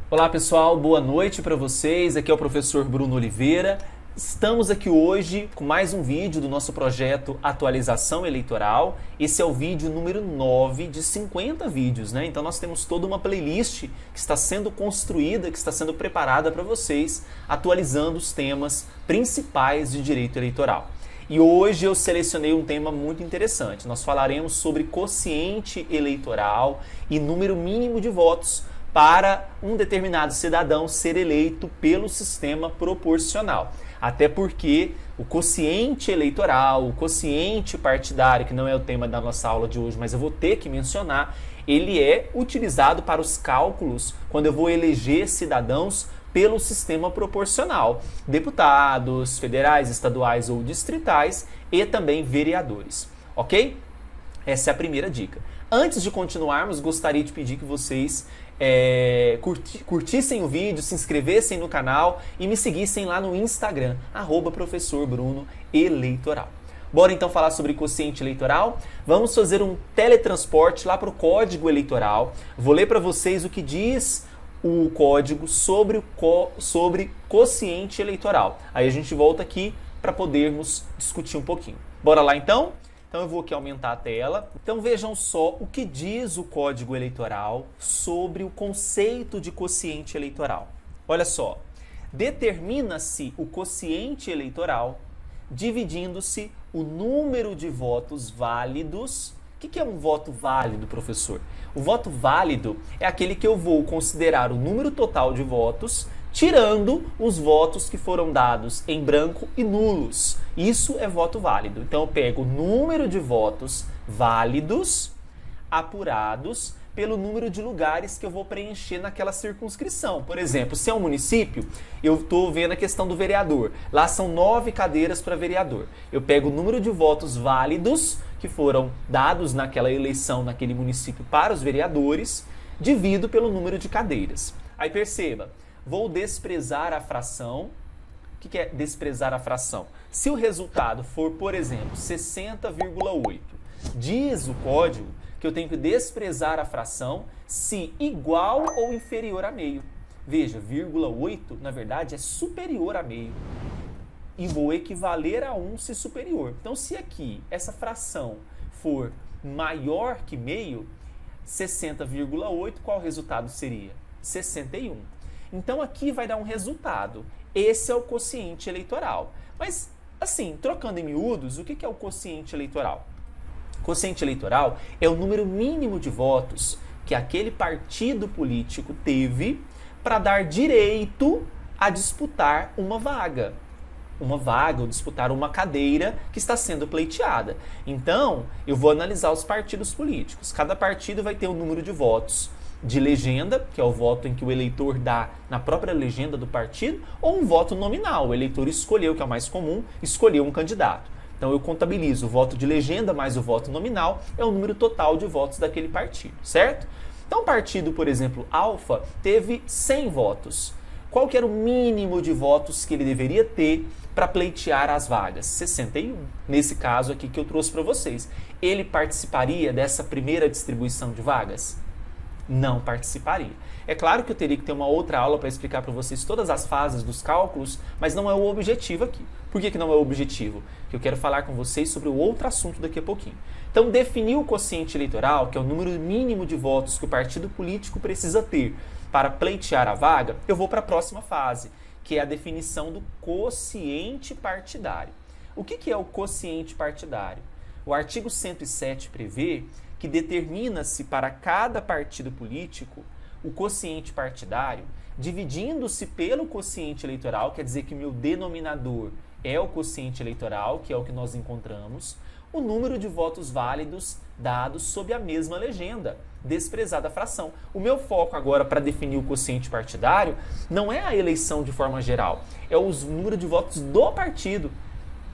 Olá pessoal, boa noite para vocês. Aqui é o professor Bruno Oliveira. Estamos aqui hoje com mais um vídeo do nosso projeto Atualização Eleitoral. Esse é o vídeo número 9 de 50 vídeos, né? Então nós temos toda uma playlist que está sendo construída, que está sendo preparada para vocês, atualizando os temas principais de direito eleitoral. E hoje eu selecionei um tema muito interessante. Nós falaremos sobre quociente eleitoral e número mínimo de votos para um determinado cidadão ser eleito pelo sistema proporcional. Até porque o quociente eleitoral, o quociente partidário, que não é o tema da nossa aula de hoje, mas eu vou ter que mencionar, ele é utilizado para os cálculos quando eu vou eleger cidadãos pelo sistema proporcional, deputados federais, estaduais ou distritais e também vereadores, ok? Essa é a primeira dica. Antes de continuarmos, gostaria de pedir que vocês curtissem o vídeo, se inscrevessem no canal e me seguissem lá no Instagram, @professorbrunoeleitoral. Bora então falar sobre quociente eleitoral? Vamos fazer um teletransporte lá para o Código Eleitoral. Vou ler para vocês o que diz o código sobre quociente eleitoral. Aí a gente volta aqui para podermos discutir um pouquinho. Bora lá então? Então eu vou aqui aumentar a tela. Então vejam só o que diz o Código Eleitoral sobre o conceito de quociente eleitoral. Olha só, determina-se o quociente eleitoral dividindo-se o número de votos válidos. O que é um voto válido, professor? O voto válido é aquele que eu vou considerar o número total de votos, tirando os votos que foram dados em branco e nulos. Isso é voto válido. Então eu pego o número de votos válidos apurados pelo número de lugares que eu vou preencher naquela circunscrição. Por exemplo, se é um município, eu estou vendo a questão do vereador. Lá são 9 cadeiras para vereador. Eu pego o número de votos válidos que foram dados naquela eleição, naquele município para os vereadores, divido pelo número de cadeiras. Aí perceba, vou desprezar a fração. O que é desprezar a fração? Se o resultado for, por exemplo, 60,8, diz o código que eu tenho que desprezar a fração se igual ou inferior a meio. Veja, 0,8 na verdade é superior a meio. E vou equivaler a 1 se superior. Então, se aqui essa fração for maior que meio, 60,8, qual resultado seria? 61. Então, aqui vai dar um resultado. Esse é o quociente eleitoral. Mas, assim, trocando em miúdos, o que é o quociente eleitoral? O quociente eleitoral é o número mínimo de votos que aquele partido político teve para dar direito a disputar uma vaga ou disputar uma cadeira que está sendo pleiteada. Então, eu vou analisar os partidos políticos. Cada partido vai ter um número de votos de legenda, que é o voto em que o eleitor dá na própria legenda do partido, ou um voto nominal. O eleitor escolheu, que é o mais comum, escolheu um candidato. Então, eu contabilizo o voto de legenda mais o voto nominal, é o número total de votos daquele partido, certo? Então, o partido, por exemplo, Alfa, teve 100 votos. Qual que era o mínimo de votos que ele deveria ter para pleitear as vagas? 61. Nesse caso aqui que eu trouxe para vocês. Ele participaria dessa primeira distribuição de vagas? Não participaria. É claro que eu teria que ter uma outra aula para explicar para vocês todas as fases dos cálculos, mas não é o objetivo aqui. Por que não é o objetivo? Porque eu quero falar com vocês sobre o outro assunto daqui a pouquinho. Então, definir o quociente eleitoral, que é o número mínimo de votos que o partido político precisa ter para pleitear a vaga, eu vou para a próxima fase, que é a definição do quociente partidário. O que é o quociente partidário? O artigo 107 prevê que determina-se para cada partido político o quociente partidário, dividindo-se pelo quociente eleitoral, quer dizer que meu denominador é o quociente eleitoral, que é o que nós encontramos, o número de votos válidos dados sob a mesma legenda, desprezada a fração. O meu foco agora para definir o quociente partidário não é a eleição de forma geral, é o número de votos do partido.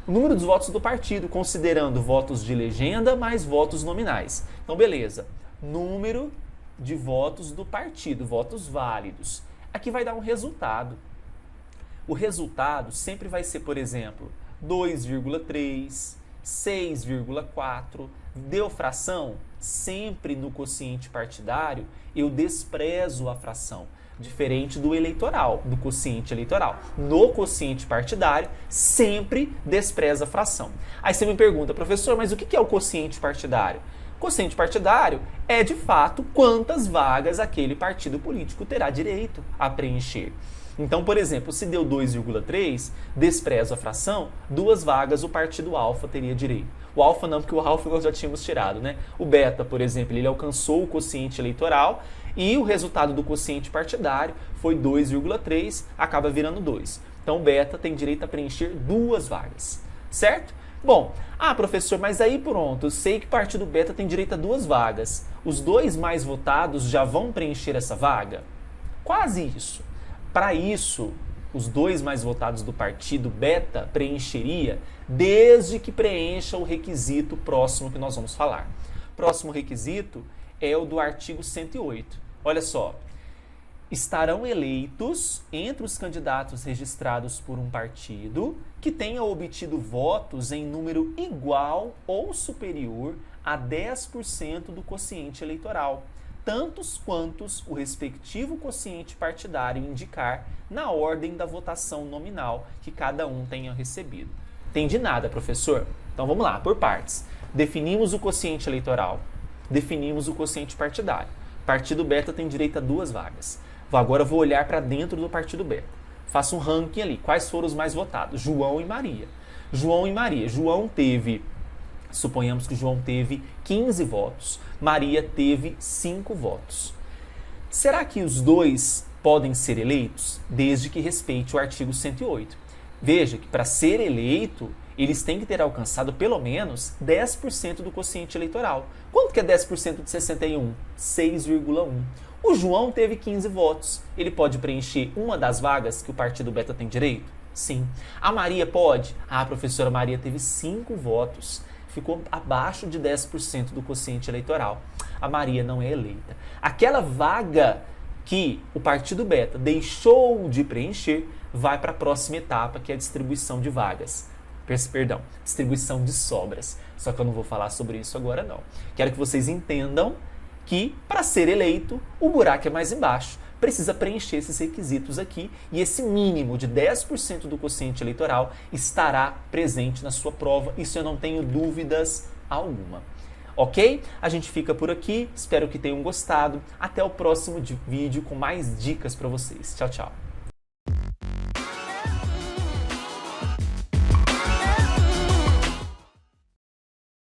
O número dos votos do partido, considerando votos de legenda mais votos nominais. Então, beleza. Número de votos do partido, votos válidos. Aqui vai dar um resultado. O resultado sempre vai ser, por exemplo, 2,3, 6,4. Deu fração? Sempre no quociente partidário, eu desprezo a fração. diferente do eleitoral, do quociente eleitoral. No quociente partidário, sempre despreza a fração. Aí você me pergunta, professor, mas o que é o quociente partidário? O quociente partidário é, de fato, quantas vagas aquele partido político terá direito a preencher. Então, por exemplo, se deu 2,3, desprezo a fração, 2 vagas o partido alfa teria direito. O alfa não, porque o alfa nós já tínhamos tirado, né? O beta, por exemplo, ele alcançou o quociente eleitoral e o resultado do quociente partidário foi 2,3, acaba virando 2. Então, o beta tem direito a preencher 2 vagas, certo? Bom, professor, mas aí pronto, eu sei que o partido beta tem direito a 2 vagas. Os 2 mais votados já vão preencher essa vaga? Quase isso. Para isso, os 2 mais votados do partido beta preencheria desde que preencha o requisito próximo que nós vamos falar. Próximo requisito é o do artigo 108. Olha só, estarão eleitos entre os candidatos registrados por um partido que tenha obtido votos em número igual ou superior a 10% do quociente eleitoral, tantos quantos o respectivo quociente partidário indicar na ordem da votação nominal que cada um tenha recebido. Entendi nada, professor? Então vamos lá, por partes. Definimos o quociente eleitoral, definimos o quociente partidário. Partido beta tem direito a 2 vagas. Agora eu vou olhar para dentro do partido beta. Faço um ranking ali. Quais foram os mais votados? João e Maria. João e Maria. Suponhamos que João teve 15 votos, Maria teve 5 votos. Será que os 2 podem ser eleitos? Desde que respeite o artigo 108. Veja que para ser eleito, eles têm que ter alcançado pelo menos 10% do quociente eleitoral. Quanto que é 10% de 61? 6,1. O João teve 15 votos. Ele pode preencher uma das vagas que o partido beta tem direito? Sim. A Maria pode? A professora Maria teve 5 votos. Ficou abaixo de 10% do quociente eleitoral. A Maria não é eleita. Aquela vaga que o partido beta deixou de preencher vai para a próxima etapa, que é a distribuição de vagas. Distribuição de sobras. Só que eu não vou falar sobre isso agora, não. Quero que vocês entendam que, para ser eleito, o buraco é mais embaixo. Precisa preencher esses requisitos aqui e esse mínimo de 10% do quociente eleitoral estará presente na sua prova. Isso eu não tenho dúvidas alguma. Ok? A gente fica por aqui. Espero que tenham gostado. Até o próximo vídeo com mais dicas para vocês. Tchau, tchau.